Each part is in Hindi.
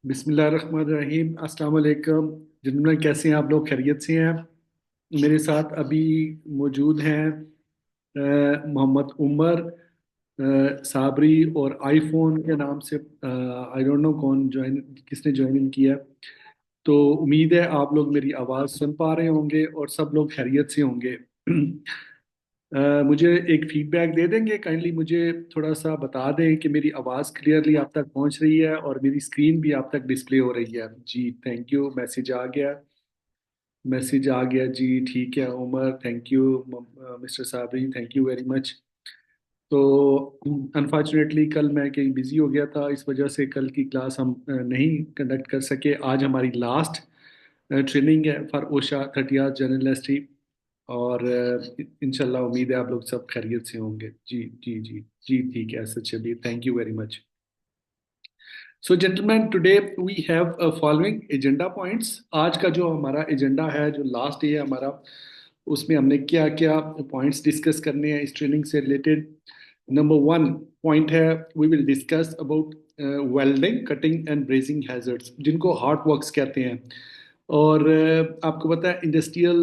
बिस्मिल्लाहिर्रहमानिर्रहीम। अस्सलाम वालेकुम। जिनमें कैसे हैं आप लोग? खैरियत से हैं? मेरे साथ अभी मौजूद हैं मोहम्मद उमर, साबरी और आईफोन के नाम से। आई डोंट नो कौन ज्वाइन, किसने ज्वाइन इन किया। तो उम्मीद है आप लोग मेरी आवाज़ सुन पा रहे होंगे और सब लोग खैरियत से होंगे। मुझे एक फीडबैक दे देंगे काइंडली? मुझे थोड़ा सा बता दें कि मेरी आवाज़ क्लियरली आप तक पहुंच रही है और मेरी स्क्रीन भी आप तक डिस्प्ले हो रही है। जी थैंक यू। मैसेज आ गया, मैसेज आ गया जी। ठीक है Umar, thank you. Mister Sabri, thank you very much. तो अनफॉर्चुनेटली कल मैं कहीं बिजी हो गया था, इस वजह से कल की क्लास हम नहीं कंडक्ट कर सके। आज हमारी लास्ट ट्रेनिंग है फॉर ओशा 30th जर्नलिस्ट्री। और इंशाल्लाह उम्मीद है आप लोग सब खैरियत से होंगे। जी जी जी जी ठीक है। सच चलिए, thank you very much. So gentleman, today we have following agenda points. आज का जो हमारा एजेंडा है, जो लास्ट डे है हमारा, उसमें हमने क्या क्या पॉइंट्स डिस्कस करने हैं इस ट्रेनिंग से रिलेटेड। नंबर वन पॉइंट है, we will discuss about welding, cutting and brazing hazards, जिनको हार्ड वर्क्स कहते हैं। और आपको पता है इंडस्ट्रियल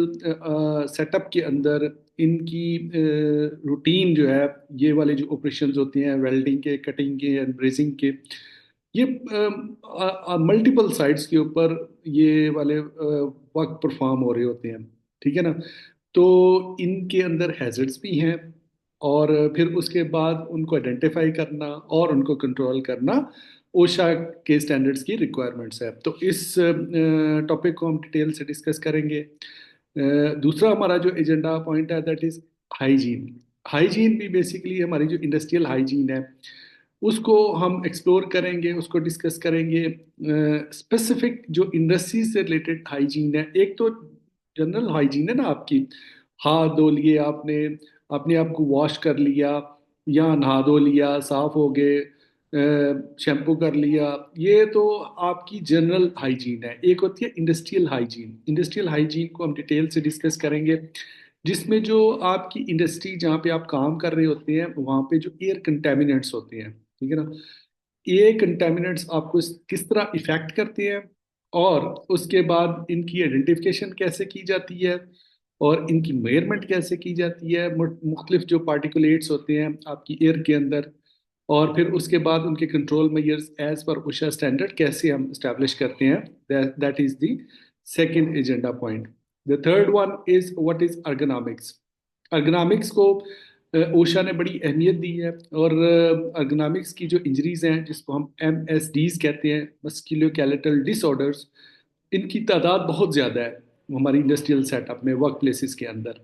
सेटअप के अंदर इनकी रूटीन जो है, ये वाले जो ऑपरेशंस होते हैं वेल्डिंग के, कटिंग के एंड ब्रेजिंग के, ये मल्टीपल साइट्स के ऊपर ये वाले वर्क परफॉर्म हो रहे होते हैं। ठीक है ना? तो इनके अंदर हैजर्ड्स भी हैं, और फिर उसके बाद उनको आइडेंटिफाई करना और उनको कंट्रोल करना ओशा के स्टैंडर्ड्स की रिक्वायरमेंट्स है। तो इस टॉपिक को हम डिटेल से डिस्कस करेंगे। दूसरा हमारा जो एजेंडा पॉइंट है, दैट इज हाइजीन। हाइजीन भी बेसिकली हमारी जो इंडस्ट्रियल हाइजीन है, उसको हम एक्सप्लोर करेंगे, उसको डिस्कस करेंगे। स्पेसिफिक जो इंडस्ट्री से रिलेटेड हाइजीन है, एक तो जनरल हाइजीन है ना आपकी, हाथ धो लिए आपने, अपने आप को वॉश कर लिया, या नहा धो लिया, साफ हो गए, शैम्पू कर लिया, ये तो आपकी जनरल हाइजीन है। एक होती है इंडस्ट्रियल हाइजीन। इंडस्ट्रियल हाइजीन को हम डिटेल से डिस्कस करेंगे, जिसमें जो आपकी इंडस्ट्री जहाँ पे आप काम कर रहे होते हैं, वहाँ पे जो एयर कंटेमिनेंट्स होते हैं, ठीक है ना, ये कंटेमिनेंट्स आपको किस तरह इफेक्ट करते हैं, और उसके बाद इनकी आइडेंटिफिकेशन कैसे की जाती है, और इनकी मेजरमेंट कैसे की जाती है, मुख्तलिफ जो पार्टिकुलेट्स होते हैं आपकी एयर के अंदर, और फिर उसके बाद उनके कंट्रोल मेजर्स एज पर ओशा स्टैंडर्ड कैसे हम स्टैब्लिश करते हैं। That is the second agenda point. The third one is what is ergonomics. Ergonomics को ओशा ने बड़ी अहमियत दी है, और अर्गोनॉमिक्स की जो इंजरीज हैं, जिसको हम MSDs कहते हैं, मस्कुलोस्केलेटल डिसऑर्डर्स, इनकी तादाद बहुत ज़्यादा है हमारी इंडस्ट्रियल सेटअप में, वर्क प्लेसेस के अंदर।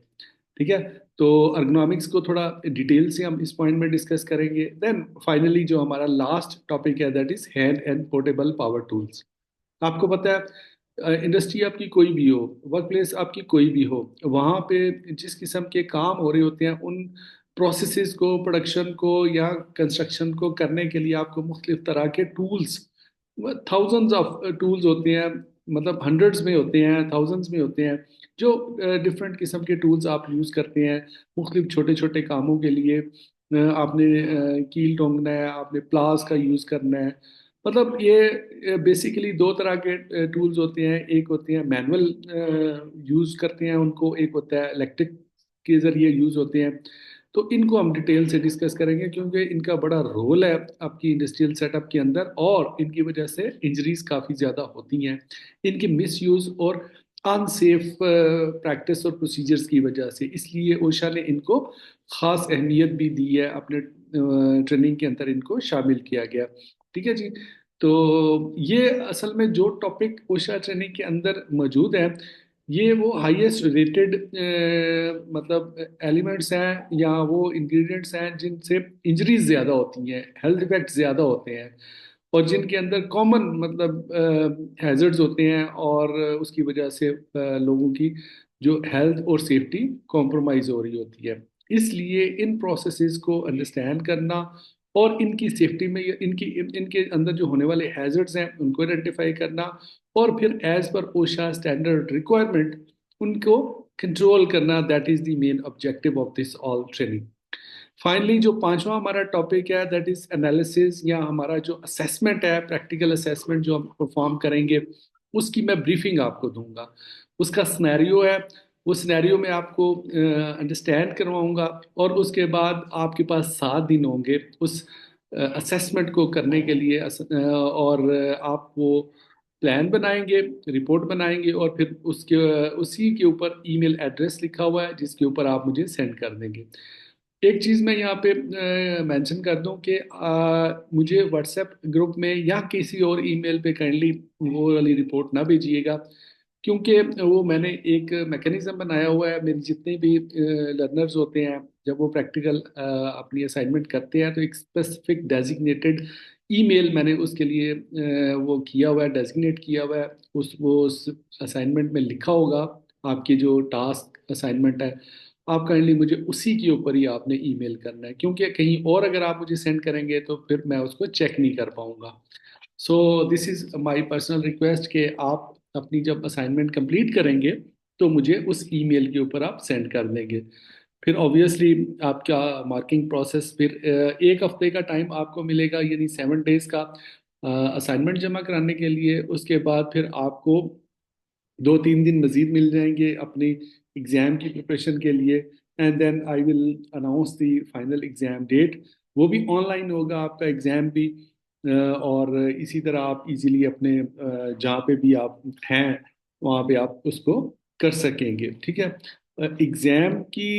ठीक है? तो अर्गोनॉमिक्स को थोड़ा डिटेल से हम इस पॉइंट में डिस्कस करेंगे। देन फाइनली जो हमारा लास्ट टॉपिक है, that is hand and portable power tools. आपको पता है इंडस्ट्री आपकी कोई भी हो, वर्क प्लेस आपकी कोई भी हो, वहाँ पे जिस किस्म के काम हो रहे होते हैं, उन प्रोसेसेस को, प्रोडक्शन को या कंस्ट्रक्शन को करने के लिए आपको मुख्तलिफ तरह के टूल्स, थाउजेंड्स ऑफ टूल्स होते हैं, मतलब हंड्रेड्स में होते हैं, थाउजेंड्स में होते हैं, जो डिफरेंट किस्म के टूल्स आप यूज़ करते हैं मुख्तलिफ छोटे छोटे कामों के लिए। आपने कील टोंगना है, आपने प्लास का यूज़ करना है। मतलब ये बेसिकली दो तरह के टूल्स होते हैं। एक होते हैं मैनुअल यूज़ करते हैं उनको, एक होता है इलेक्ट्रिक के ज़रिए यूज़ होते हैं। तो इनको हम डिटेल से डिस्कस करेंगे, क्योंकि इनका बड़ा रोल है आपकी इंडस्ट्रियल सेटअप के अंदर, और इनकी वजह से इंजरीज काफ़ी ज़्यादा होती हैं, इनके मिसयूज़ और अनसेफ प्रैक्टिस और प्रोसीजर्स की वजह से। इसलिए ओशा ने इनको ख़ास अहमियत भी दी है, अपने ट्रेनिंग के अंदर इनको शामिल किया गया। ठीक है जी। तो ये असल में जो टॉपिक ओशा ट्रेनिंग के अंदर मौजूद है, ये वो हाईएस्ट रेटेड मतलब एलिमेंट्स हैं, या वो इंग्रेडिएंट्स हैं जिनसे इंजरीज ज़्यादा होती हैं, हेल्थ इफेक्ट्स ज़्यादा होते हैं, और जिनके अंदर कॉमन मतलब हैजर्ड्स होते हैं, और उसकी वजह से लोगों की जो हेल्थ और सेफ्टी कॉम्प्रोमाइज हो रही होती है। इसलिए इन प्रोसेसेस को अंडरस्टैंड करना, और इनकी सेफ्टी में इनकी इनके अंदर जो होने वाले हैजर्ड्स हैं उनको आइडेंटिफाई करना, और फिर एज पर ओशा स्टैंडर्ड रिक्वायरमेंट उनको कंट्रोल करना, that is the main objective of this all training. Finally जो पांचवा हमारा टॉपिक है दैट इज एनालिसिस, या हमारा जो असेसमेंट है, प्रैक्टिकल असेसमेंट जो हम परफॉर्म करेंगे, उसकी मैं ब्रीफिंग आपको दूंगा। उसका सिनेरियो है, वो सिनेरियो में आपको अंडरस्टैंड करवाऊंगा, और उसके बाद आपके पास 7 दिन होंगे उस असेसमेंट को करने के लिए। और आप वो प्लान बनाएंगे, रिपोर्ट बनाएंगे, और फिर उसके उसी के ऊपर ईमेल एड्रेस लिखा हुआ है जिसके ऊपर आप मुझे सेंड कर देंगे। एक चीज़ मैं यहाँ पे मेंशन कर दूं कि मुझे व्हाट्सएप ग्रुप में या किसी और ईमेल पे काइंडली वो वाली रिपोर्ट ना भेजिएगा, क्योंकि वो मैंने एक मैकेनिज्म बनाया हुआ है। मेरे जितने भी लर्नर्स होते हैं, जब वो प्रैक्टिकल अपनी असाइनमेंट करते हैं, तो एक स्पेसिफिक डेजिग्नेटेड ईमेल मैंने उसके लिए वो किया हुआ है, डेजिग्नेट किया हुआ है। उस असाइनमेंट में लिखा होगा आपकी जो टास्क असाइनमेंट है, आप काइंडली मुझे उसी के ऊपर ही आपने ईमेल करना है, क्योंकि कहीं और अगर आप मुझे सेंड करेंगे तो फिर मैं उसको चेक नहीं कर पाऊंगा। So this is my personal request कि आप अपनी जब असाइनमेंट कंप्लीट करेंगे तो मुझे उस ईमेल के ऊपर आप सेंड कर देंगे। फिर ऑब्वियसली आपका मार्किंग प्रोसेस, फिर 1 हफ्ते का टाइम आपको मिलेगा, यानी 7 डेज का असाइनमेंट जमा कराने के लिए। उसके बाद फिर आपको 2-3 दिन मजीद मिल जाएंगे अपनी एग्जाम की प्रिपरेशन के लिए। And then I will announce the final exam date. वो भी ऑनलाइन होगा आपका एग्जाम भी। और इसी तरह आप इजीली अपने जहाँ पे भी आप हैं वहाँ पे आप उसको कर सकेंगे, ठीक है। एग्जाम की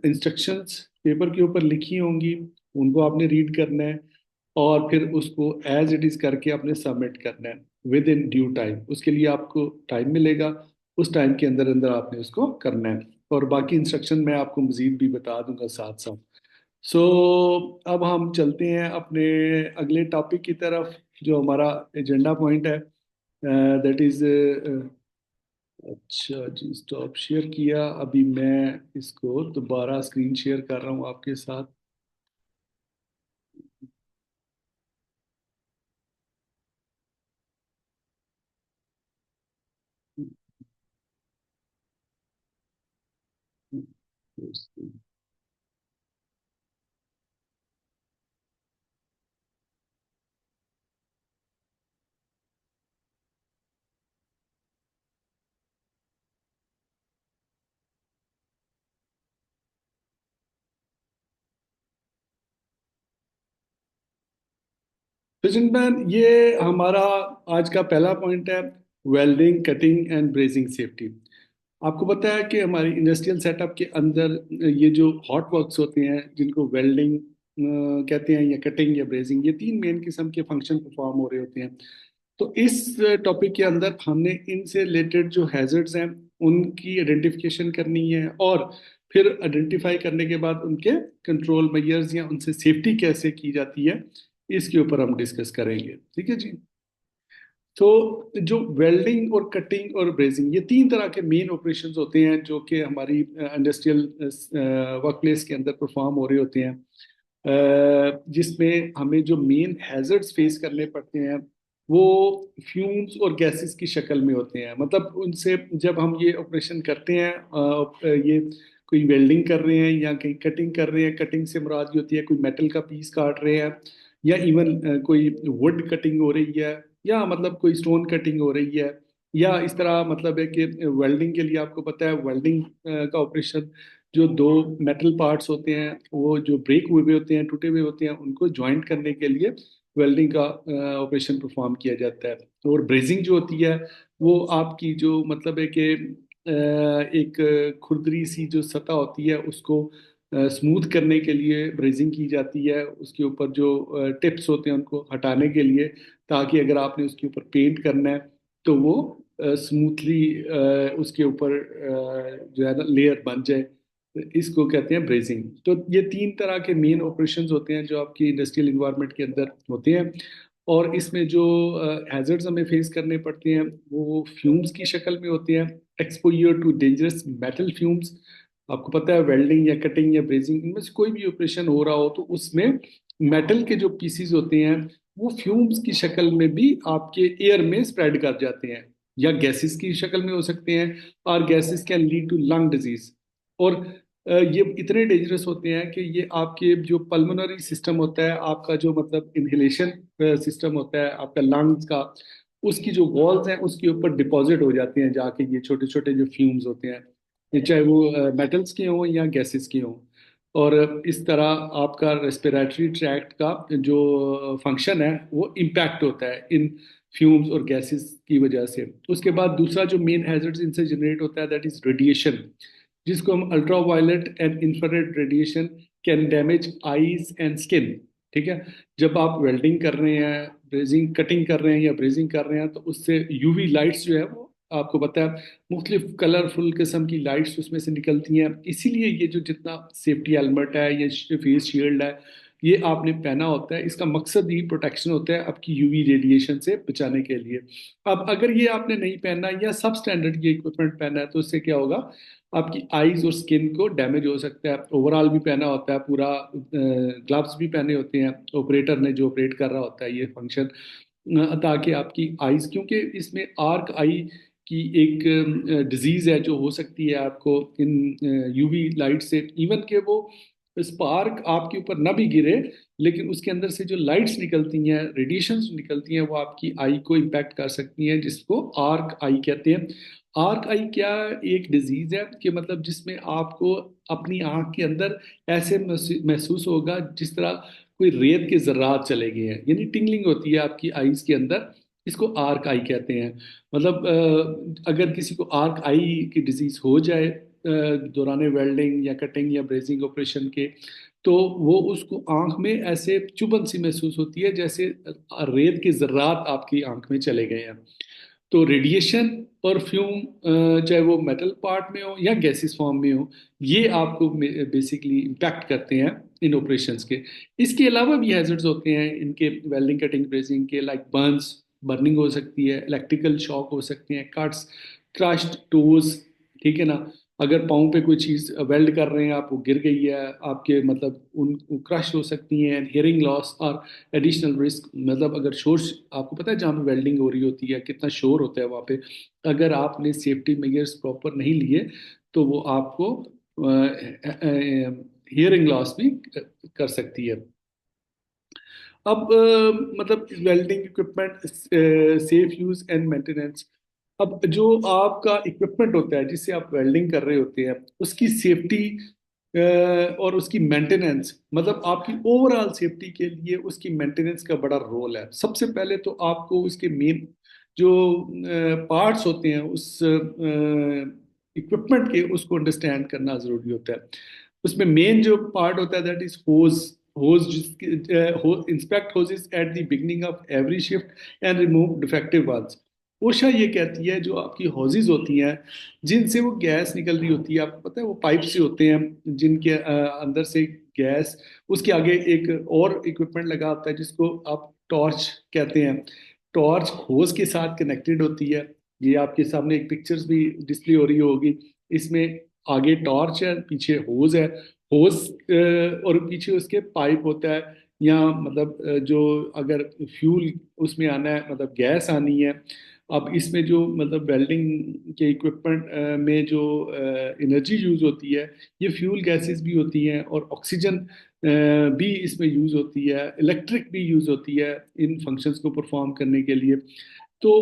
इंस्ट्रक्शंस पेपर के ऊपर लिखी होंगी, उनको आपने रीड करना है, और फिर उसको एज इट इज करके आपने सबमिट करना है विद इन ड्यू टाइम। उसके लिए आपको टाइम मिलेगा, उस टाइम के अंदर अंदर आपने उसको करना है। और बाकी इंस्ट्रक्शन मैं आपको मजीद भी बता दूंगा साथ साथ। सो अब हम चलते हैं अपने अगले टॉपिक की तरफ, जो हमारा एजेंडा पॉइंट है, दैट इज। अच्छा जी, स्टॉप शेयर किया। अभी मैं इसको दोबारा स्क्रीन शेयर कर रहा हूँ आपके साथ। तो जिनमैन, ये हमारा आज का पहला पॉइंट है, welding, cutting and brazing safety. आपको पता है कि हमारी इंडस्ट्रियल सेटअप के अंदर ये जो हॉट वर्क्स होते हैं, जिनको वेल्डिंग कहते हैं, या कटिंग या ब्रेजिंग, ये 3 मेन किस्म के फंक्शन परफॉर्म हो रहे होते हैं। तो इस टॉपिक के अंदर हमने इनसे रिलेटेड जो हैजर्ड्स हैं उनकी आइडेंटिफिकेशन करनी है, और फिर आइडेंटिफाई करने के बाद उनके कंट्रोल मेजर्स या उनसे सेफ्टी कैसे की जाती है, इसके ऊपर हम डिस्कस करेंगे, ठीक है जी। तो जो वेल्डिंग और कटिंग और ब्रेजिंग, ये 3 तरह के मेन ऑपरेशंस होते हैं जो कि हमारी इंडस्ट्रियल वर्क प्लेस के अंदर परफॉर्म हो रहे होते हैं, जिसमें हमें जो मेन हैजर्ड्स फेस करने पड़ते हैं वो फ्यूम्स और गैसेस की शक्ल में होते हैं। मतलब उनसे जब हम ये ऑपरेशन करते हैं, ये कोई वेल्डिंग कर रहे हैं या कहीं कटिंग कर रहे हैं, कटिंग से मुराद ये होती है कोई मेटल का पीस काट रहे हैं, या इवन कोई वुड कटिंग हो रही है, या मतलब कोई स्टोन कटिंग हो रही है, या इस तरह मतलब है कि वेल्डिंग के लिए आपको पता है वेल्डिंग का ऑपरेशन, जो दो मेटल पार्ट्स होते हैं वो जो ब्रेक हुए हुए होते हैं, टूटे हुए होते हैं, उनको जॉइंट करने के लिए वेल्डिंग का ऑपरेशन परफॉर्म किया जाता है। और ब्रेजिंग जो होती है वो आपकी जो मतलब है कि एक खुरदरी सी जो सतह होती है उसको स्मूथ करने के लिए ब्रेजिंग की जाती है, उसके ऊपर जो टिप्स होते हैं उनको हटाने के लिए, ताकि अगर आपने उसके ऊपर पेंट करना है तो वो स्मूथली उसके ऊपर जो है ना लेयर बन जाए। इसको कहते हैं ब्रेजिंग। तो ये 3 तरह के मेन ऑपरेशंस होते हैं जो आपकी इंडस्ट्रियल इन्वायरमेंट के अंदर होते हैं। और इसमें जो हैजर्ड्स हमें फेस करने पड़ते हैं वो फ्यूम्स की शक्ल में होते हैं। Exposure to dangerous metal fumes. आपको पता है वेल्डिंग या कटिंग या ब्रेजिंग, इनमें से कोई भी ऑपरेशन हो रहा हो तो उसमें मेटल के जो पीसीज होते हैं वो फ्यूम्स की शक्ल में भी आपके एयर में स्प्रेड कर जाते हैं, या गैसेस की शक्ल में हो सकते हैं, और gases can lead to lung disease. और ये इतने डेंजरस होते हैं कि ये आपके जो पल्मोनरी सिस्टम होता है, आपका जो मतलब इनहेलेशन सिस्टम होता है आपका लंग्स का, उसकी जो वॉल्स हैं उसके ऊपर डिपॉजिट हो जाते हैं जाके, ये छोटे छोटे जो फ्यूम्स होते हैं, ये चाहे वो मेटल्स के हों या गैसेस के हों। और इस तरह आपका रेस्पिरेटरी ट्रैक्ट का जो फंक्शन है वो इम्पैक्ट होता है इन फ्यूम्स और गैसेस की वजह से। उसके बाद दूसरा जो मेन हैजर्ड इनसे जनरेट होता है दैट इज रेडिएशन, जिसको हम ultraviolet and infrared radiation can damage eyes and skin. ठीक है, जब आप वेल्डिंग कर रहे हैं, ब्रेजिंग कटिंग कर रहे हैं या ब्रेजिंग कर रहे हैं, तो उससे यूवी लाइट्स जो है वो आपको पता है मुख्तलिफ कलरफुल किस्म की लाइट्स उसमें से निकलती हैं। इसीलिए ये जो जितना सेफ्टी हेलमेट है, ये फेस शील्ड है, ये आपने पहना होता है, इसका मकसद ही प्रोटेक्शन होता है आपकी यूवी रेडिएशन से बचाने के लिए। अब अगर ये आपने नहीं पहना या सब स्टैंडर्ड ये इक्विपमेंट पहना है, तो उससे क्या होगा, आपकी आईज और स्किन को डैमेज हो सकता है। ओवरऑल भी पहना होता है पूरा, ग्लव्स भी पहने होते हैं ऑपरेटर ने जो ऑपरेट कर रहा होता है ये फंक्शन, ताकि आपकी आईज, क्योंकि इसमें आर्क आई की एक डिजीज है जो हो सकती है आपको इन यूवी लाइट से, इवन के वो स्पार्क आपके ऊपर ना भी गिरे, लेकिन उसके अंदर से जो लाइट्स निकलती हैं, रेडिएशंस निकलती हैं, वो आपकी आई को इम्पैक्ट कर सकती हैं, जिसको आर्क आई कहते हैं। आर्क आई क्या, एक डिजीज है कि मतलब जिसमें आपको अपनी आंख के अंदर ऐसे महसूस होगा जिस तरह कोई रेत के जर्रात चले गए हैं, यानी टिंगलिंग होती है आपकी आईज के अंदर। इसको आर्क आई कहते हैं। मतलब अगर किसी को आर्क आई की डिजीज हो जाए दौरान वेल्डिंग या कटिंग या ब्रेजिंग ऑपरेशन के, तो वो उसको आंख में ऐसे चुभन सी महसूस होती है जैसे रेत के जर्रात आपकी आंख में चले गए हैं। तो रेडिएशन और फ्यूम, चाहे वो मेटल पार्ट में हो या गैसेस फॉर्म में हो, ये आपको बेसिकली इम्पैक्ट करते हैं इन ऑपरेशंस के। इसके अलावा भी हैजर्ड्स होते हैं इनके, वेल्डिंग कटिंग ब्रेजिंग के, लाइक बर्न्स, बर्निंग हो सकती है, इलेक्ट्रिकल शॉक हो सकते हैं, कट्स, क्रश्ड टोज। ठीक है ना, अगर पाँव पे कोई चीज़ वेल्ड कर रहे हैं आप, वो गिर गई है आपके, मतलब उन क्रश हो सकती हैं। हियरिंग लॉस और एडिशनल रिस्क, मतलब अगर शोर, आपको पता है जहाँ पे वेल्डिंग हो रही होती है कितना शोर होता है वहाँ पे, अगर आपने सेफ्टी मेजर्स प्रॉपर नहीं लिए तो वो आपको हियरिंग लॉस भी कर सकती है। अब मतलब welding equipment, safe use and maintenance. अब जो आपका इक्विपमेंट होता है जिससे आप वेल्डिंग कर रहे होते हैं, उसकी सेफ्टी और उसकी मेंटेनेंस, मतलब आपकी ओवरऑल सेफ्टी के लिए उसकी मेंटेनेंस का बड़ा रोल है। सबसे पहले तो आपको उसके मेन जो पार्ट्स होते हैं उस इक्विपमेंट के, उसको अंडरस्टैंड करना जरूरी होता है। उसमें मेन जो पार्ट होता है दैट इज होज। होज जिसकी inspect hoses at the beginning of every shift and remove defective valves. OSHA ये कहती है जो आपकी हॉजेज होती हैं जिनसे वो गैस निकल रही होती है, आपको पता है वो पाइप से होते हैं जिनके अंदर से गैस, उसके आगे एक और इक्विपमेंट लगा होता है जिसको आप टॉर्च कहते हैं। टॉर्च होज के साथ कनेक्टेड होती है। ये आपके सामने एक पिक्चर्स भी डिस्प्ले हो रही होगी, इसमें आगे टॉर्च है, पीछे होज है। होज और पीछे उसके पाइप होता है, या मतलब जो अगर फ्यूल उसमें आना है, मतलब गैस आनी है। अब इसमें जो मतलब वेल्डिंग के इक्विपमेंट में जो एनर्जी यूज होती है, ये फ्यूल गैसेस भी होती हैं और ऑक्सीजन भी इसमें यूज होती है, इलेक्ट्रिक भी यूज होती है इन फंक्शंस को परफॉर्म करने के लिए। तो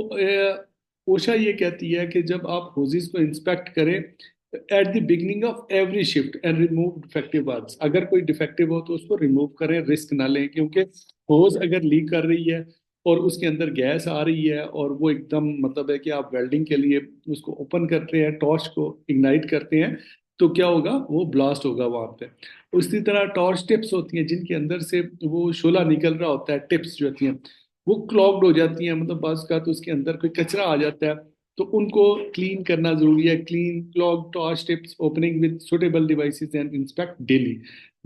ओशा ये कहती है कि जब आप होजिस को इंस्पेक्ट करें eight the beginning of every shift and remove defective parts, अगर कोई डिफेक्टिव हो तो उसको रिमूव करें, रिस्क ना लें, क्योंकि होज अगर लीक कर रही है और उसके अंदर गैस आ रही है और वो एकदम मतलब है कि आप वेल्डिंग के लिए उसको ओपन करते हैं, टॉर्च को इग्नाइट करते हैं, तो क्या होगा, वो ब्लास्ट होगा वहां पे। उसी तरह टॉर्च टिप्स होती हैं जिनके अंदर से वो शोला निकल रहा होता है, टिप्स जो होती हैं वो क्लॉग्ड हो जाती हैं, मतलब बाज का तो उसके अंदर कोई कचरा आ जाता है, तो उनको क्लीन करना जरूरी है। Clean clog torch tips opening with suitable devices and inspect daily.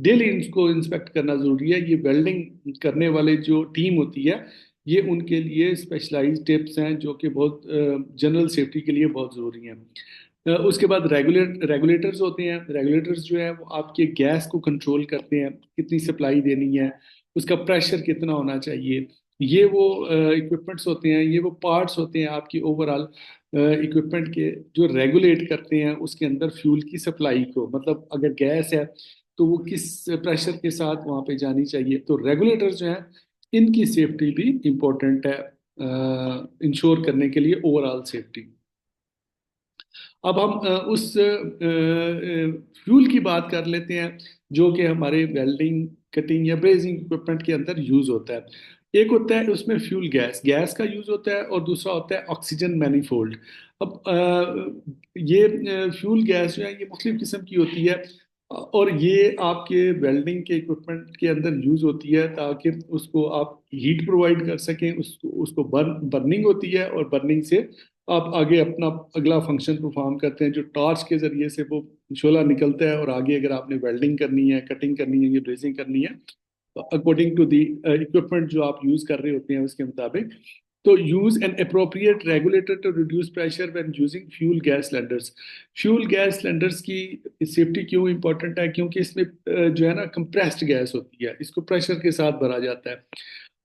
Daily इनको इंस्पेक्ट करना जरूरी है। ये वेल्डिंग करने वाले जो टीम होती है, ये उनके लिए स्पेशलाइज्ड टिप्स हैं जो कि बहुत जनरल सेफ्टी के लिए बहुत ज़रूरी हैं। उसके बाद रेगुलेटर्स होते हैं। रेगुलेटर्स जो है वो आपके गैस को कंट्रोल करते हैं, कितनी सप्लाई देनी है, उसका प्रेशर कितना होना चाहिए। ये वो इक्विपमेंट्स होते हैं, ये वो पार्ट्स होते हैं आपकी ओवरऑल इक्विपमेंट के जो रेगुलेट करते हैं उसके अंदर फ्यूल की सप्लाई को, मतलब अगर गैस है तो वो किस प्रेशर के साथ वहां पे जानी चाहिए। तो रेगुलेटर जो है इनकी सेफ्टी भी इम्पोर्टेंट है इंश्योर करने के लिए, ओवरऑल सेफ्टी। अब हम उस फ्यूल की बात कर लेते हैं जो कि हमारे वेल्डिंग, कटिंग या ब्रेजिंग इक्विपमेंट के अंदर यूज होता है। एक होता है उसमें फ्यूल गैस, गैस का यूज होता है, और दूसरा होता है ऑक्सीजन मैनिफोल्ड। अब ये फ्यूल गैस जो है ये मुख्तलिफ किस्म की होती है, और ये आपके वेल्डिंग के इक्विपमेंट के अंदर यूज होती है ताकि उसको आप हीट प्रोवाइड कर सकें, उसको उसको बर्निंग होती है, और बर्निंग से आप आगे अपना अगला फंक्शन परफॉर्म करते हैं, जो टॉर्च के जरिए से वो शोला निकलता है, और आगे अगर आपने वेल्डिंग करनी है, कटिंग करनी है या ब्रेजिंग करनी है, तो अकॉर्डिंग टू दी इक्विपमेंट जो आप यूज कर रहे होते हैं उसके मुताबिक। तो use an appropriate regulator to reduce pressure when using fuel gas cylinders. Fuel gas cylinders की सेफ्टी क्यों इंपॉर्टेंट है? क्योंकि इसमें जो है ना कंप्रेस्ड गैस होती है, इसको प्रेशर के साथ भरा जाता है।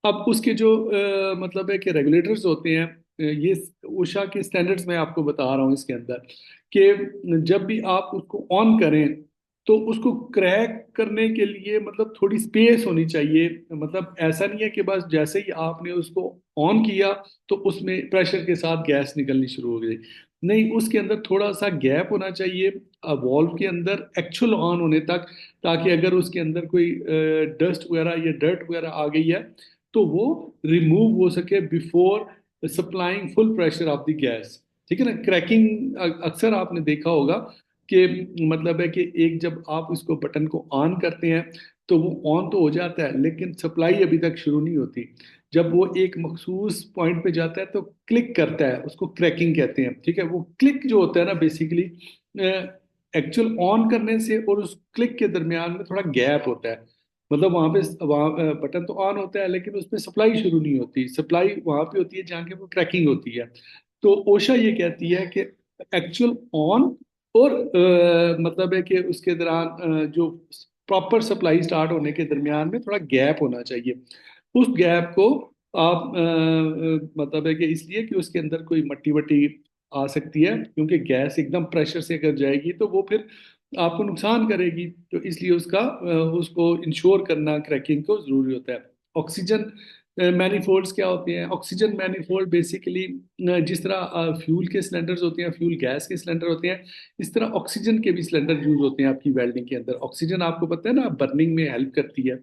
अब उसके जो मतलब है कि रेगुलेटर्स होते हैं, ये उषा के स्टैंडर्ड्स में आपको बता रहा हूँ इसके अंदर, कि जब भी आप उसको ऑन करें तो उसको क्रैक करने के लिए मतलब थोड़ी स्पेस होनी चाहिए। मतलब ऐसा नहीं है कि बस जैसे ही आपने उसको ऑन किया तो उसमें प्रेशर के साथ गैस निकलनी शुरू हो गई। नहीं, उसके अंदर थोड़ा सा गैप होना चाहिए वॉल्व के अंदर एक्चुअल ऑन होने तक, ताकि अगर उसके अंदर कोई डस्ट वगैरह या डर्ट वगैरह आ गई है तो वो रिमूव हो सके before supplying full pressure of the gas. ठीक है ना? क्रैकिंग अक्सर आपने देखा होगा कि मतलब है कि एक जब आप इसको बटन को ऑन करते हैं तो वो ऑन तो हो जाता है लेकिन सप्लाई अभी तक शुरू नहीं होती। जब वो एक मखसूस पॉइंट पे जाता है तो क्लिक करता है, उसको क्रैकिंग कहते हैं। ठीक है? वो क्लिक जो होता है ना बेसिकली एक्चुअल ऑन करने से और उस क्लिक के दरमियान में थोड़ा गैप होता है। मतलब वहां पे वहां बटन तो ऑन होता है लेकिन उसमें सप्लाई शुरू नहीं होती। सप्लाई वहां पे होती है जहाँ के वो क्रैकिंग होती है। तो ओशा ये कहती है कि एक्चुअल ऑन और मतलब है कि उसके दौरान जो प्रॉपर सप्लाई स्टार्ट होने के दरमियान में थोड़ा गैप होना चाहिए। उस गैप को आप मतलब है कि इसलिए कि उसके अंदर कोई मट्टी वट्टी आ सकती है, क्योंकि गैस एकदम प्रेशर से अगर जाएगी तो वो फिर आपको नुकसान करेगी। तो इसलिए उसको इंश्योर करना क्रैकिंग को जरूरी होता है। ऑक्सीजन मैनिफोल्ड्स क्या होते हैं? ऑक्सीजन मैनिफोल्ड बेसिकली जिस तरह फ्यूल के सिलेंडर्स होते हैं, फ्यूल गैस के सिलेंडर होते हैं, इस तरह ऑक्सीजन के भी सिलेंडर यूज होते हैं आपकी वेल्डिंग के अंदर। ऑक्सीजन आपको पता है ना बर्निंग में हेल्प करती है।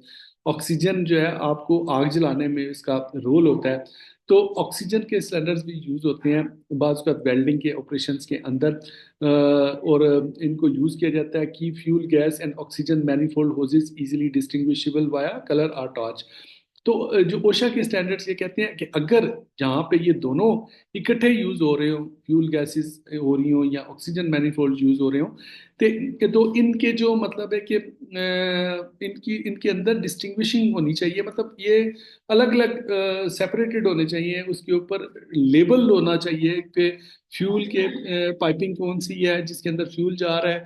ऑक्सीजन जो है आपको आग जलाने में इसका रोल होता है। तो ऑक्सीजन के सिलेंडर्स भी यूज होते हैं बाज़ का वेल्डिंग के ऑपरेशंस के अंदर, और इनको यूज किया जाता है कि fuel gas and oxygen manifold hoses easily distinguishable via colour और टॉर्च। तो जो ओशा के स्टैंडर्ड्स ये कहते हैं कि अगर जहाँ पे ये दोनों इकट्ठे यूज हो रहे हो, फ्यूल गैसेस हो रही हो या ऑक्सीजन मैनिफोल्ड यूज हो रहे हो, तो इनके जो मतलब है कि इनकी इनके अंदर डिस्टिंग्विशिंग होनी चाहिए। मतलब ये अलग अलग सेपरेटेड होने चाहिए, उसके ऊपर लेबल होना चाहिए कि फ्यूल के पाइपिंग कौन सी है जिसके अंदर फ्यूल जा रहा है,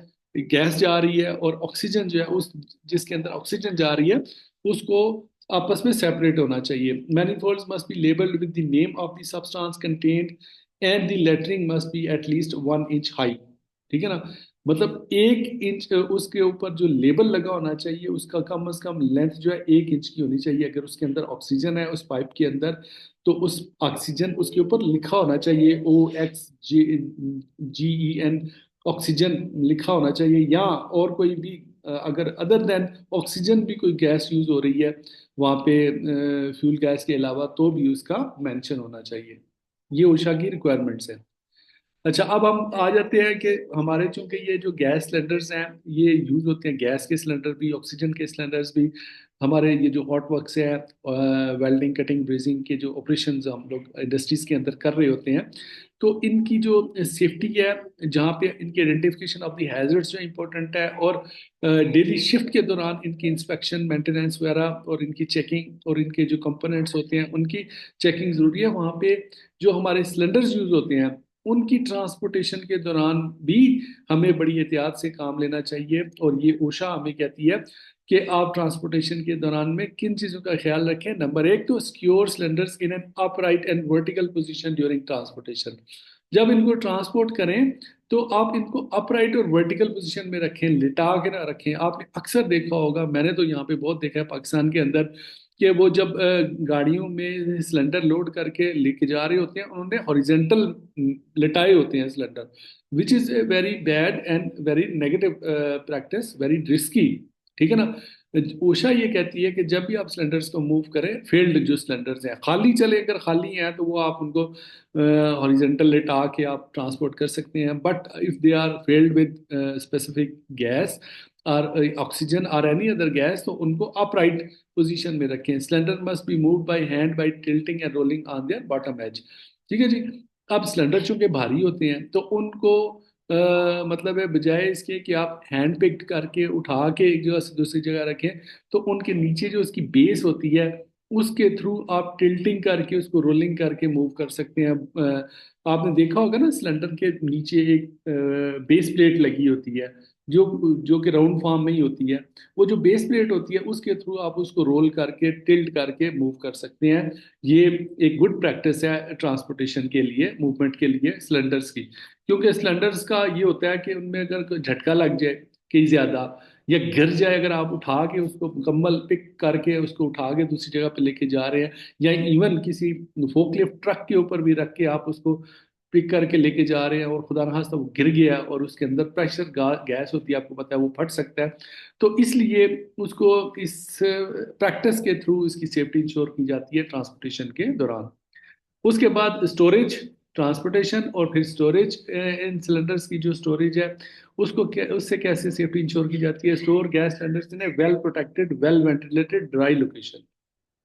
गैस जा रही है, और ऑक्सीजन जो है उस जिसके अंदर ऑक्सीजन जा रही है उसको आपस में सेपरेट होना चाहिए। मैनिफोल्ड्स must be labelled with the name of the substance contained and the lettering must be at least 1 inch high. ठीक है ना? मतलब 1 इंच उसके ऊपर जो लेबल लगा होना चाहिए उसका कम से कम लेंथ जो है 1 इंच की होनी चाहिए। अगर उसके अंदर ऑक्सीजन है उस पाइप के अंदर तो उस ऑक्सीजन उसके ऊपर लिखा होना चाहिए, OXGEN, ऑक्सीजन लिखा होना चाहिए। या और कोई भी अगर अदर देन ऑक्सीजन भी कोई गैस यूज हो रही है वहाँ पे फ्यूल गैस के अलावा, तो भी उसका मेंशन होना चाहिए। ये उषा की रिक्वायरमेंट्स है। अच्छा, अब हम आ जाते हैं कि हमारे चूंकि ये जो गैस सिलेंडर्स हैं ये यूज होते हैं, गैस के सिलेंडर भी, ऑक्सीजन के सिलेंडर्स भी। हमारे ये जो हॉट वर्क्स है, वेल्डिंग, कटिंग, ब्रेजिंग के जो ऑपरेशंस हम लोग इंडस्ट्रीज के अंदर कर रहे होते हैं, तो इनकी जो सेफ्टी है, जहाँ पे इनकी आइडेंटिफिकेशन ऑफ द हैजर्ड्स जो इंपॉर्टेंट है, और डेली शिफ्ट के दौरान इनकी इंस्पेक्शन, मेंटेनेंस वगैरह, और इनकी चेकिंग, और इनके जो कंपोनेंट्स होते हैं उनकी चेकिंग जरूरी है। वहाँ पे जो हमारे सिलेंडर्स यूज होते हैं उनकी ट्रांसपोर्टेशन के दौरान भी हमें बड़ी एहतियात से काम लेना चाहिए। और ये ओशा हमें कहती है कि आप ट्रांसपोर्टेशन के दौरान में किन चीज़ों का ख्याल रखें। नंबर एक तो secure cylinders in an upright and vertical position during transportation. जब इनको ट्रांसपोर्ट करें तो आप इनको अपराइट और वर्टिकल पोजीशन में रखें, लिटा के ना रखें। आपने अक्सर देखा होगा, मैंने तो यहाँ पे बहुत देखा है पाकिस्तान के अंदर, कि वो जब गाड़ियों में सिलेंडर लोड करके लेके जा रहे होते हैं, उन्होंने हॉरिजेंटल लिटाए होते हैं cylinder, which is a very bad and very negative practice, very risky. ठीक है ना। ओशा ये कहती है कि जब भी आप सिलेंडर्स को मूव करें, फील्ड जो सिलेंडर्स हैं खाली चले, अगर खाली हैं तो वो आप उनको हॉरिजेंटल लेटा के आप ट्रांसपोर्ट कर सकते हैं। But if they are filled with specific gas और ऑक्सीजन और एनी अदर गैस, तो उनको अपराइट पोजीशन में रखें। Cylinder must be move by hand by tilting and rolling on their bottom edge. ठीक है जी। अब सिलेंडर चूंकि भारी होते हैं तो उनको मतलब है, बजाय इसके कि आप हैंड पिक्ड करके उठा के एक जगह से दूसरी जगह रखें, तो उनके नीचे जो उसकी बेस होती है, उसके थ्रू आप टिल्टिंग करके उसको रोलिंग करके मूव कर सकते हैं। आपने देखा होगा ना, सिलेंडर के नीचे एक बेस प्लेट लगी होती है, जो जो कि राउंड फॉर्म में ही होती है। वो जो बेस प्लेट होती है, उसके थ्रू आप उसको रोल करके टिल्ट करके मूव कर सकते हैं। ये एक गुड प्रैक्टिस है ट्रांसपोर्टेशन के लिए, मूवमेंट के लिए सिलेंडर्स की। क्योंकि सिलेंडर्स का ये होता है कि उनमें अगर कोई झटका लग जाए कहीं ज्यादा, या गिर जाए, अगर आप उठा के उसको मुकम्मल पिक करके उसको उठा के दूसरी जगह पे लेके जा रहे हैं, या इवन किसी फोकलिफ्ट ट्रक के ऊपर भी रख के आप उसको पिक करके लेके जा रहे हैं, और खुदा ना खास्ता वो गिर गया और उसके अंदर प्रेशर गैस होती है, आपको पता है वो फट सकता है। तो इसलिए उसको इस प्रैक्टिस के थ्रू इसकी सेफ्टी इंश्योर की जाती है ट्रांसपोर्टेशन के दौरान। उसके बाद स्टोरेज, ट्रांसपोर्टेशन और फिर स्टोरेज, इन सिलेंडर्स की जो स्टोरेज है, उसको उससे कैसे सेफ्टी इंश्योर की जाती है। Store gas cylinders in a well protected, well ventilated, dry location.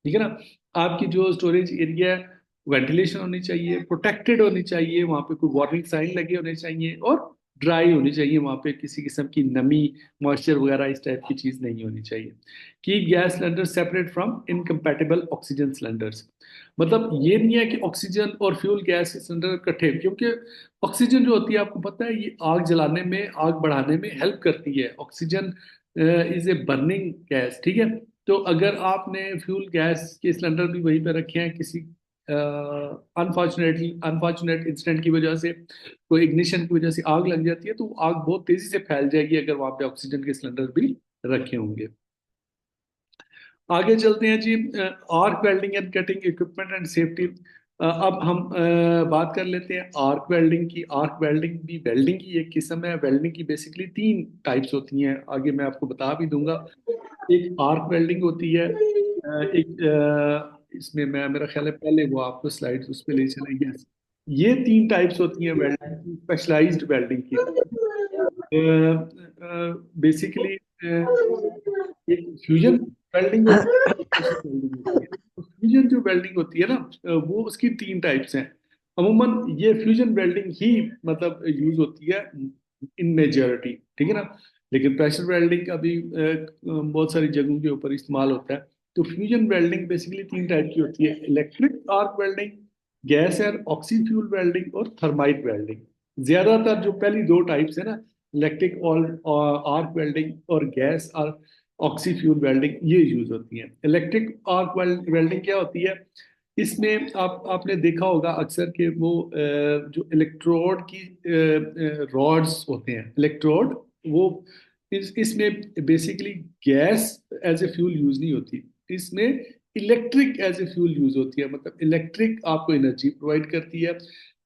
ठीक है ना। आपकी जो स्टोरेज एरिया है, वेंटिलेशन होनी चाहिए, प्रोटेक्टेड होनी चाहिए, वहां पे कोई वार्निंग साइन लगे होने चाहिए, और ड्राई होनी चाहिए, वहां पे किसी किस्म की नमी, मॉइस्चर वगैरह इस टाइप की चीज नहीं होनी चाहिए। Keep gas cylinder separate from incompatible oxygen cylinders. मतलब ये नहीं है कि ऑक्सीजन और फ्यूल गैस सिलेंडर इकट्ठे, क्योंकि ऑक्सीजन जो होती है, आपको पता है, ये आग जलाने में, आग बढ़ाने में हेल्प करती है। Oxygen is a burning gas. ठीक है। तो अगर आपने फ्यूल गैस के सिलेंडर भी वहीं पे रखे हैं, किसी अनफॉर्चुनेट इंसिडेंट की वजह से, कोई इग्निशन की वजह से आग लग जाती है, तो वो आग बहुत तेजी से फैल जाएगी अगर वहां पे ऑक्सीजन के सिलेंडर भी रखे होंगे। आगे चलते हैं जी। Arc welding and cutting equipment and safety. अब हम बात कर लेते हैं आर्क वेल्डिंग की। आर्क वेल्डिंग भी वेल्डिंग की एक किस्म है। वेल्डिंग की बेसिकली तीन टाइप्स होती हैं, आगे मैं आपको बता भी दूंगा। एक आर्क वेल्डिंग होती है, एक इसमें मैं, मेरा ख्याल है पहले वो आपको स्लाइड्स उस पर ले चले गए। ये तीन टाइप्स होती हैं वेल्डिंग की, स्पेशलाइज्ड वेल्डिंग की। बेसिकली एक फ्यूजन वेल्डिंग होती है, एक प्रेशर वेल्डिंग होती है। तो फ्यूजन जो वेल्डिंग होती है ना, वो उसकी तीन टाइप्स हैं। अमूमन ये फ्यूजन वेल्डिंग ही मतलब यूज होती है इन मेजॉरिटी। ठीक है ना। लेकिन प्रेशर वेल्डिंग का भी बहुत सारी जगहों के ऊपर इस्तेमाल होता है। तो फ्यूजन वेल्डिंग बेसिकली तीन टाइप की होती है: electric arc welding, gas and oxy fuel welding, और थर्माइट वेल्डिंग। ज्यादातर जो पहली दो टाइप्स है ना, इलेक्ट्रिक और आर्क वेल्डिंग और गैस और ऑक्सी फ्यूल वेल्डिंग, ये यूज होती है। इलेक्ट्रिक आर्क वेल्डिंग क्या होती है? इसमें आपने देखा होगा अक्सर कि वो जो इलेक्ट्रोड की रॉड्स होते हैं, इलेक्ट्रोड, वो इसमें basically gas as a fuel use नहीं होती, इसमें electric as a fuel use होती है। मतलब इलेक्ट्रिक आपको एनर्जी प्रोवाइड करती है।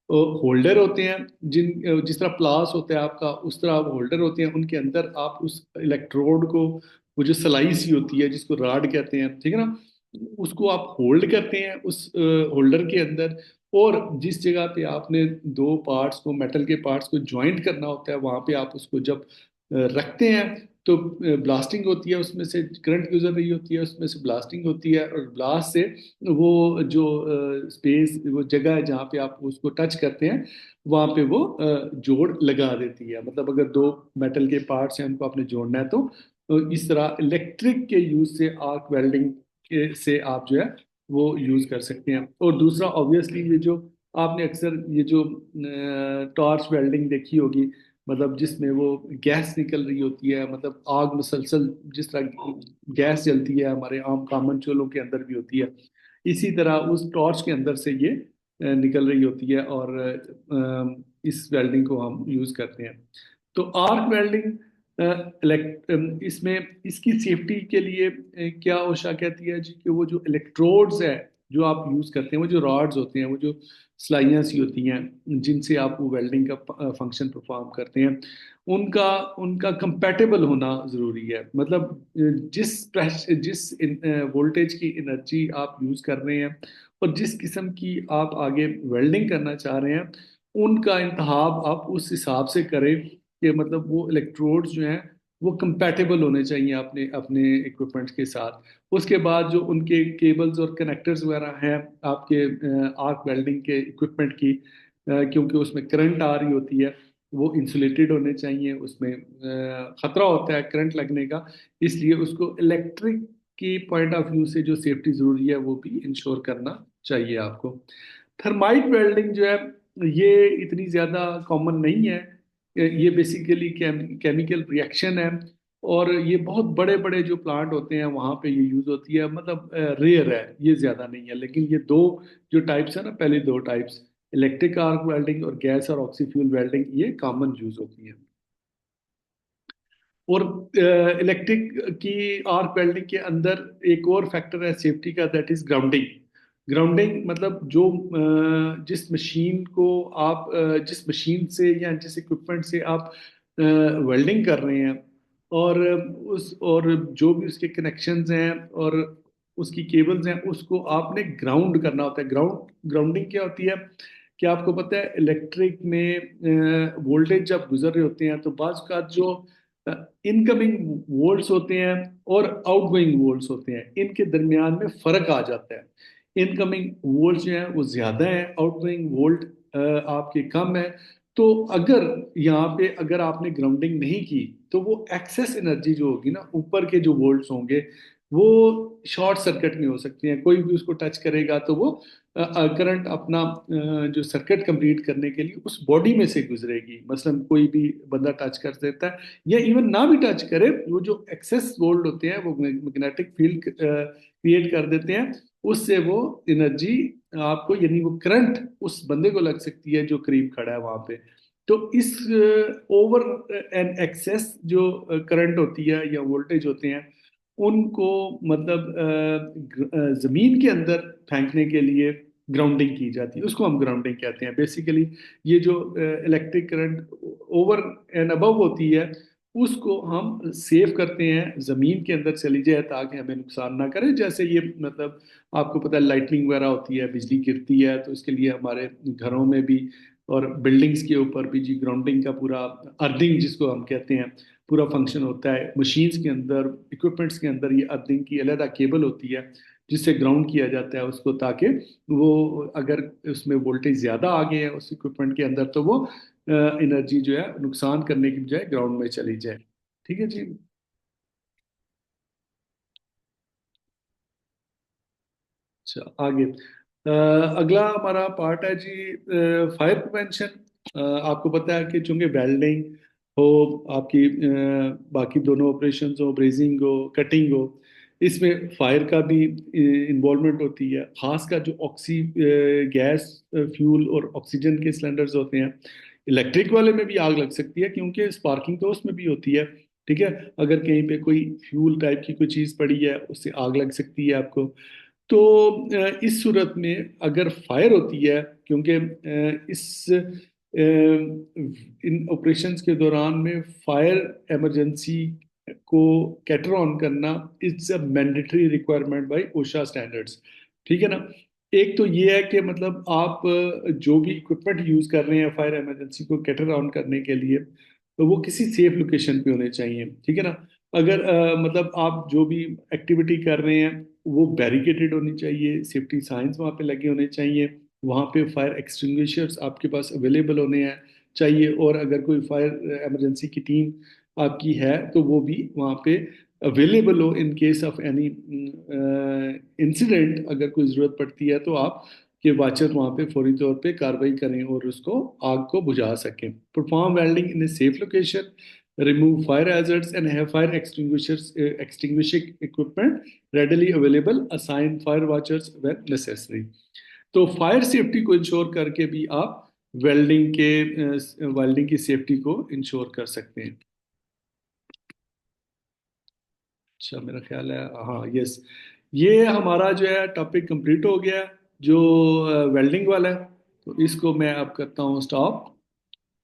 होल्डर होते हैं, जिस तरह प्लास होता है आपका, उस तरह होल्डर होते हैं, उनके अंदर आप उस इलेक्ट्रोड को, वो जो सलाई सी होती है जिसको राड कहते हैं, ठीक है ना, उसको आप होल्ड करते हैं उस होल्डर के अंदर। और जिस जगह पे आपने दो पार्ट्स को, मेटल के पार्ट्स को ज्वाइंट करना होता है, वहां पे आप उसको जब रखते हैं, तो ब्लास्टिंग होती है, उसमें से करंट गुजर रही होती है, उसमें से ब्लास्टिंग होती है, और ब्लास्ट से वो जो स्पेस, वो जगह है जहाँ पे आप उसको टच करते हैं, वहां पे वो जोड़ लगा देती है। मतलब अगर दो मेटल के पार्ट्स हैं, उनको आपने जोड़ना है, तो इस तरह इलेक्ट्रिक के यूज से, आर्क वेल्डिंग से आप जो है वो यूज कर सकते हैं। और दूसरा ऑब्वियसली ये जो आपने अक्सर ये जो टॉर्च वेल्डिंग देखी होगी, मतलब जिसमें वो गैस निकल रही होती है, मतलब आग मुसलसल, जिस तरह गैस जलती है हमारे आम कॉमन चूल्हों के अंदर भी होती है, इसी तरह उस टॉर्च के अंदर से ये निकल रही होती है, और इस वेल्डिंग को हम यूज़ करते हैं। तो आर्क वेल्डिंग इसमें इसकी सेफ्टी के लिए क्या ओशा कहती है जी, कि वो जो इलेक्ट्रोड्स है जो आप यूज़ करते हैं, वो जो रॉड्स होते हैं, वो जो सिलाइयाँ सी होती हैं जिनसे आप वो वेल्डिंग का फंक्शन परफॉर्म करते हैं, उनका उनका कंपैटिबल होना ज़रूरी है। मतलब जिस वोल्टेज की एनर्जी आप यूज़ कर रहे हैं और जिस किस्म की आप आगे वेल्डिंग करना चाह रहे हैं, उनका इंतखाब आप उस हिसाब से करें कि मतलब वो इलेक्ट्रोड्स जो हैं वो कंपैटिबल होने चाहिए अपने अपने इक्विपमेंट्स के साथ। उसके बाद जो उनके केबल्स और कनेक्टर्स वगैरह हैं आपके आर्क वेल्डिंग के इक्विपमेंट की, क्योंकि उसमें करंट आ रही होती है, वो इंसुलेटेड होने चाहिए। उसमें खतरा होता है करंट लगने का, इसलिए उसको इलेक्ट्रिक की पॉइंट ऑफ व्यू से जो सेफ्टी जरूरी है वो भी इंश्योर करना चाहिए आपको। थर्माइट वेल्डिंग जो है ये इतनी ज़्यादा कॉमन नहीं है। ये बेसिकली केमिकल रिएक्शन है, और ये बहुत बड़े बड़े जो प्लांट होते हैं वहाँ पे ये यूज़ होती है। मतलब रेयर है, ये ज़्यादा नहीं है। लेकिन ये दो जो टाइप्स है ना, पहले दो टाइप्स, इलेक्ट्रिक आर्क वेल्डिंग और गैस और ऑक्सी फ्यूल वेल्डिंग, ये कॉमन यूज़ होती है। और इलेक्ट्रिक की आर्क वेल्डिंग के अंदर एक और फैक्टर है सेफ्टी का, दैट इज ग्राउंडिंग। ग्राउंडिंग मतलब जो जिस मशीन को आप जिस मशीन से या जिस इक्विपमेंट से आप वेल्डिंग कर रहे हैं, और उस और जो भी उसके कनेक्शंस हैं और उसकी केबल्स हैं, उसको आपने ग्राउंड करना होता है। ग्राउंडिंग क्या होती है कि आपको पता है इलेक्ट्रिक में वोल्टेज जब गुजर रहे होते हैं तो बाज़ का जो इनकमिंग वोल्ट्स होते हैं और आउटगोइंग वोल्ट्स होते हैं, इनके दरमियान में फर्क आ जाता है। इनकमिंग वोल्ट्स जो है वो ज्यादा है, आउटगोइंग वोल्ट आपके कम है। तो अगर यहाँ पे अगर आपने ग्राउंडिंग नहीं की, तो वो एक्सेस एनर्जी जो होगी ना, ऊपर के जो वोल्ट्स होंगे, वो शॉर्ट सर्किट में हो सकती हैं। कोई भी उसको टच करेगा तो वो करंट अपना जो सर्किट कंप्लीट करने के लिए उस बॉडी में से गुजरेगी। मसलन कोई भी बंदा टच कर देता है, या इवन ना भी टच करे, वो जो एक्सेस वोल्ट होते हैं वो मैग्नेटिक फील्ड क्रिएट कर देते हैं। उससे वो एनर्जी आपको, यानी वो करंट उस बंदे को लग सकती है जो करीब खड़ा है वहां पे। तो इस ओवर एंड एक्सेस जो करंट होती है या वोल्टेज होते हैं, उनको मतलब जमीन के अंदर फेंकने के लिए ग्राउंडिंग की जाती है। उसको हम ग्राउंडिंग कहते हैं बेसिकली। ये जो electric current over and above होती है, उसको हम सेव करते हैं, जमीन के अंदर चली जाए ताकि हमें नुकसान ना करे। जैसे ये मतलब आपको पता है लाइटनिंग वगैरह होती है, बिजली गिरती है, तो इसके लिए हमारे घरों में भी और बिल्डिंग्स के ऊपर भी जी ग्राउंडिंग का पूरा, अर्थिंग जिसको हम कहते हैं, पूरा फंक्शन होता है। मशीन्स के अंदर, इक्विपमेंट्स के अंदर ये अर्थिंग की अलग केबल होती है जिससे ग्राउंड किया जाता है उसको, ताकि वो अगर उसमें वोल्टेज ज़्यादा आ गया है उस इक्विपमेंट के अंदर, तो वो एनर्जी जो है नुकसान करने की बजाय ग्राउंड में चली जाए। ठीक है जी। अच्छा, आगे अगला हमारा पार्ट है जी फायर प्रिवेंशन। आपको पता है कि चूंकि वेल्डिंग हो, आपकी बाकी दोनों ऑपरेशंस हो, ब्रेजिंग हो, कटिंग हो, इसमें फायर का भी इन्वॉल्वमेंट होती है। खासकर जो ऑक्सी गैस फ्यूल और ऑक्सीजन के सिलेंडर्स होते हैं, इलेक्ट्रिक वाले में भी आग लग सकती है क्योंकि स्पार्किंग तो उसमें भी होती है। ठीक है, अगर कहीं पे कोई फ्यूल टाइप की कोई चीज़ पड़ी है, उससे आग लग सकती है आपको। तो इस सूरत में अगर फायर होती है, क्योंकि इस इन ऑपरेशंस के दौरान में फायर इमरजेंसी को कैटर ऑन करना it's a mandatory requirement by OSHA standards. ठीक है ना। एक तो ये है कि मतलब आप जो भी इक्विपमेंट यूज कर रहे हैं फायर इमरजेंसी को कैटर ऑन करने के लिए, तो वो किसी सेफ लोकेशन पे होने चाहिए। ठीक है ना। अगर मतलब आप जो भी एक्टिविटी कर रहे हैं वो बैरिकेटेड होनी चाहिए, सेफ्टी साइंस वहाँ पे लगे होने चाहिए, वहाँ पे फायर एक्सटिंग्विशर्स आपके पास अवेलेबल होने हैं चाहिए, और अगर कोई फायर इमरजेंसी की टीम आपकी है तो वो भी वहाँ पे अवेलेबल हो in case of any incident. अगर कोई ज़रूरत पड़ती है तो आप के वाचर वहाँ पे फौरी तौर पे कार्रवाई करें और उसको, आग को बुझा सकें। Perform welding in a safe location, remove fire hazards and have fire extinguishing equipment readily available, assign fire watchers when necessary. तो फायर सेफ्टी को इंश्योर करके भी आप वेल्डिंग की सेफ्टी को इंश्योर कर सकते हैं। अच्छा, मेरा ख्याल है, हाँ, यस, ये हमारा जो है टॉपिक कंप्लीट हो गया है, जो वेल्डिंग वाला है। तो इसको मैं अब करता हूँ स्टॉप,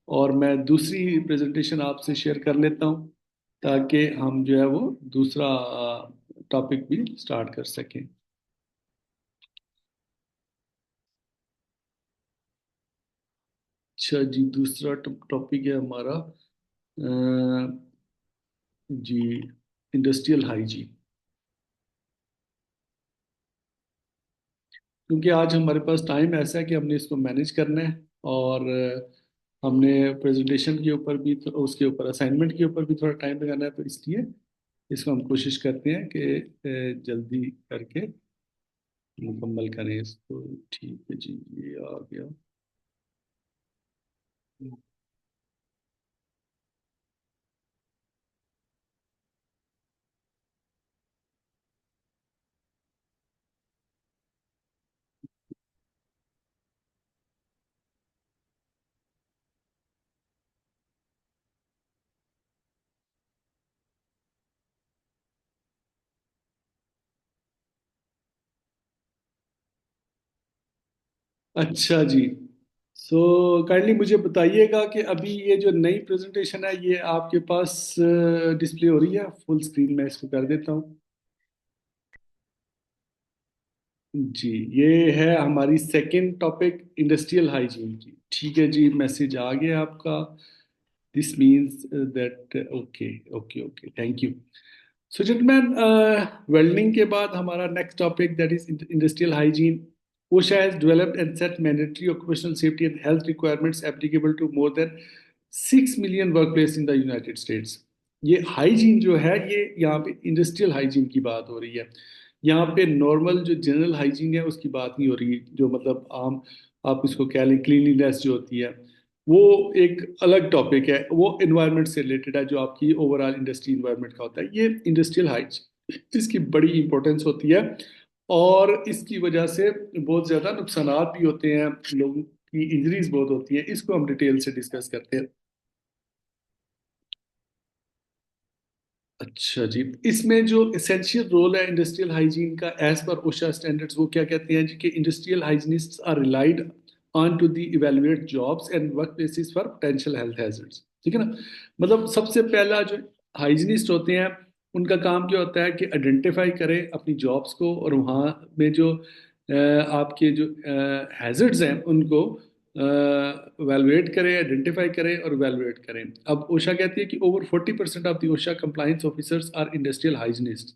और मैं दूसरी प्रेजेंटेशन आपसे शेयर कर लेता हूँ, ताकि हम जो है वो दूसरा टॉपिक भी स्टार्ट कर सकें। अच्छा जी, दूसरा टॉपिक है हमारा, जी, इंडस्ट्रियल हाइजीन। क्योंकि आज हमारे पास टाइम ऐसा है कि हमने इसको मैनेज करना है, और हमने प्रेजेंटेशन के ऊपर भी, तो उसके ऊपर असाइनमेंट के ऊपर भी थोड़ा टाइम लगाना है, तो इसलिए इसको हम कोशिश करते हैं कि जल्दी करके मुकम्मल करें इसको। ठीक है जी, ये आ गया। अच्छा जी, सो काइंडली मुझे बताइएगा कि अभी ये जो नई प्रेजेंटेशन है, ये आपके पास डिस्प्ले हो रही है फुल स्क्रीन? मैं इसको कर देता हूँ। जी, ये है हमारी सेकंड टॉपिक, इंडस्ट्रियल हाइजीन की। ठीक है जी, मैसेज आ गया आपका। This means that, okay, okay, okay, thank you. So gentleman, welding के बाद हमारा next topic, that is industrial hygiene. OSHA has developed and set mandatory occupational safety and health requirements applicable to more than 6 million workplaces in the United States. ये हाइजीन जो है, ये यहाँ पे इंडस्ट्रियल हाइजीन की बात हो रही है। यहाँ पे नॉर्मल जो जनरल हाइजीन है उसकी बात नहीं हो रही, जो मतलब आम आप इसको कह लें क्लीनलीनेस जो होती है, वो एक अलग टॉपिक है। वो इन्वायरमेंट से रिलेटेड है, जो आपकी ओवरऑल इंडस्ट्री इन्वायरमेंट का होता है। ये इंडस्ट्रियल हाइजीन, इसकी बड़ी इंपॉर्टेंस होती है, और इसकी वजह से बहुत ज़्यादा नुकसानात भी होते हैं, लोगों की इंजरीज बहुत होती हैं। इसको हम डिटेल से डिस्कस करते हैं। अच्छा जी, इसमें जो एसेंशियल रोल है इंडस्ट्रियल हाइजीन का एज पर ओशा स्टैंडर्ड्स, वो क्या कहते हैं जी, कि industrial hygienists are relied on to the evaluate jobs and work places for potential health hazards. ठीक है ना? मतलब सबसे पहला जो हाइजीनिस्ट होते हैं, उनका काम क्या होता है कि आइडेंटिफाई करें अपनी जॉब्स को, और वहाँ में जो आपके जो हैजर्ड्स हैं उनको वैल्यूएट करें, आइडेंटिफाई करें और वैल्यूएट करें। अब ओशा कहती है कि over 40% of the OSHA compliance officers are industrial hygienist.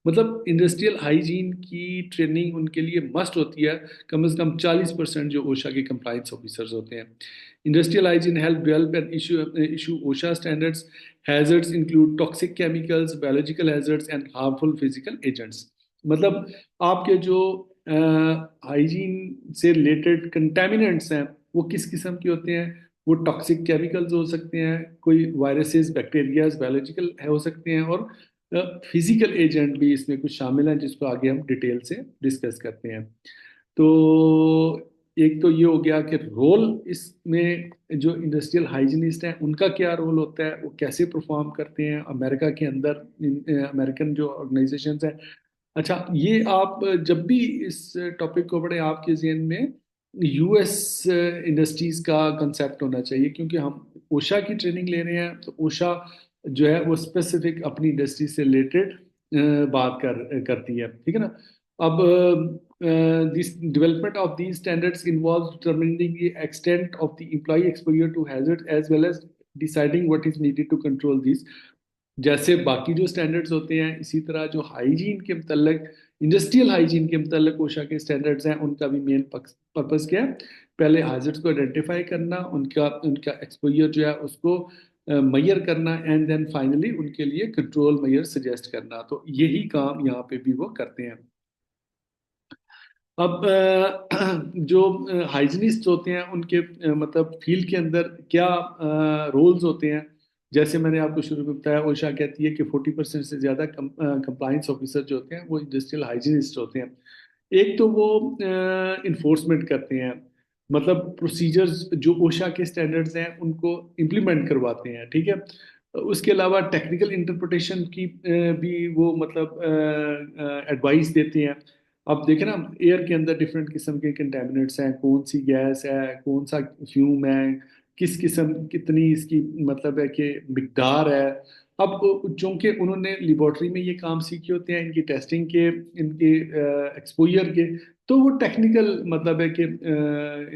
मतलब इंडस्ट्रियल हाइजीन की ट्रेनिंग उनके लिए मस्ट होती है। कम से कम 40% जो ओशा के कंप्लायंस ऑफिसर्स होते हैं। Industrial hygiene help develop and issue OSHA standards. Hazards include toxic chemicals, biological hazards and harmful physical agents. मतलब आपके जो हाइजीन से रिलेटेड कंटेमिनेंट्स हैं, वो किस किस्म के होते हैं? वो टॉक्सिक केमिकल्स हो सकते हैं, कोई वायरसेस, बैक्टीरियाज, बायोलॉजिकल है हो सकते हैं, और फिजिकल एजेंट भी इसमें कुछ शामिल हैं, जिसको आगे हम डिटेल से डिस्कस करते हैं। तो एक तो ये हो गया कि रोल इसमें, जो इंडस्ट्रियल हाइजीनिस्ट हैं उनका क्या रोल होता है, वो कैसे परफॉर्म करते हैं अमेरिका के अंदर, अमेरिकन जो ऑर्गेनाइजेशंस हैं। अच्छा, ये आप जब भी इस टॉपिक को पढ़े, आपके जहन में US इंडस्ट्रीज का कंसेप्ट होना चाहिए, क्योंकि हम ओशा की ट्रेनिंग ले रहे हैं। तो ओशा जो है वो स्पेसिफिक अपनी इंडस्ट्री से रिलेटेड बात करती है। ठीक है ना? अब this development of these standards involves determining the extent of the employee exposure to hazards as well as deciding what is needed to control these। जैसे बाकी जो स्टैंडर्ड्स होते हैं, इसी तरह जो हाइजीन के मतलब इंडस्ट्रियल हाइजीन के मतलब ओशा के स्टैंडर्ड्स हैं, उनका भी मेन पर्पस क्या है? पहले हाजिर्स को आइडेंटिफाई करना, उनका उनका एक्सपोजर जो है उसको मैयर करना, एंड देन फाइनली उनके लिए कंट्रोल मैयर सजेस्ट करना। तो यही काम यहाँ पे भी वो करते हैं। अब जो हाइजीनिस्ट होते हैं, उनके मतलब फील्ड के अंदर क्या रोल्स होते हैं? जैसे मैंने आपको शुरू में बताया, ओशा कहती है कि 40% से ज़्यादा कंप्लाइंस ऑफिसर जो होते हैं वो इंडस्ट्रियल हाइजीनिस्ट होते हैं। एक तो वो इन्फोर्समेंट करते हैं, मतलब प्रोसीजर्स जो ओशा के स्टैंडर्ड्स हैं उनको इम्प्लीमेंट करवाते हैं, ठीक है। उसके अलावा टेक्निकल इंटरप्रिटेशन की भी वो मतलब एडवाइस देते हैं। अब देखें ना, एयर के अंदर डिफरेंट किस्म के कंटेमिनेंट्स हैं, कौन सी गैस है, कौन सा फ्यूम है, किस किस्म कितनी इसकी मतलब है कि मिकदार है। अब चूंकि उन्होंने लेबोरेटरी में ये काम सीखे होते हैं, इनकी टेस्टिंग के, इनके एक्सपोजर के, तो वो टेक्निकल मतलब है कि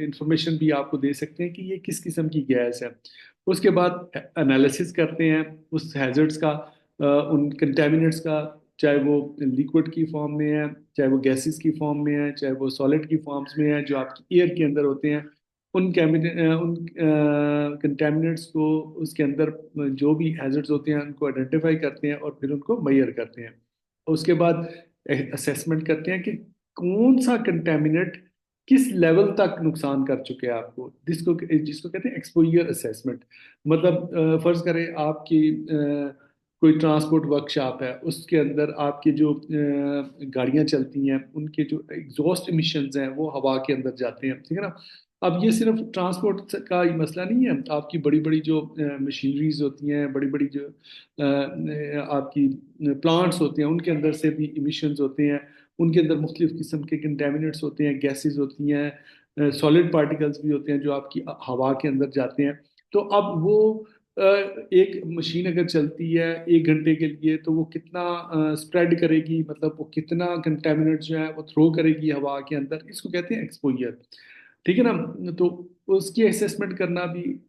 इंफॉर्मेशन भी आपको दे सकते हैं कि ये किस किस्म की गैस है। उसके बाद एनालिसिस करते हैं उस हैजर्ड्स का, उन कंटेमिनेंट्स का, चाहे वो लिक्विड की फॉर्म में है, चाहे वो गैसेस की फॉर्म में है, चाहे वो सॉलिड की फॉर्म्स में है जो आपकी एयर के अंदर होते हैं। उन कंटेमिनेंट्स को उसके अंदर जो भी हैजर्ड्स होते हैं उनको आइडेंटिफाई करते हैं और फिर उनको मेजर करते हैं। उसके बाद असेसमेंट करते हैं कि कौन सा कंटेमिनेंट किस लेवल तक नुकसान कर चुके हैं आपको, जिसको जिसको कहते हैं एक्सपोजर असेसमेंट। मतलब फर्ज करें आपकी कोई ट्रांसपोर्ट वर्कशॉप है, उसके अंदर आपकी जो गाड़ियां चलती हैं उनके जो एग्जॉस्ट इमिशंस हैं वो हवा के अंदर जाते हैं, ठीक है ना। अब ये सिर्फ ट्रांसपोर्ट का ही मसला नहीं है, आपकी बड़ी बड़ी जो मशीनरीज होती हैं, बड़ी बड़ी जो आपकी प्लांट्स होते हैं, उनके अंदर से भी इमिशंस होते हैं। उनके अंदर मुख्तलिफ किस्म के कंटेमिनेंट्स होते हैं, गैसेस होती हैं, सॉलिड पार्टिकल्स भी होते हैं जो आपकी हवा के अंदर जाते हैं। तो अब वो एक मशीन अगर चलती है 1 घंटे के लिए, तो वो कितना स्प्रेड करेगी, मतलब वो कितना कंटेमिनेंट जो है वो थ्रो करेगी हवा के अंदर, इसको कहते हैं एक्सपोजर, ठीक है ना। तो उसकी असेसमेंट करना भी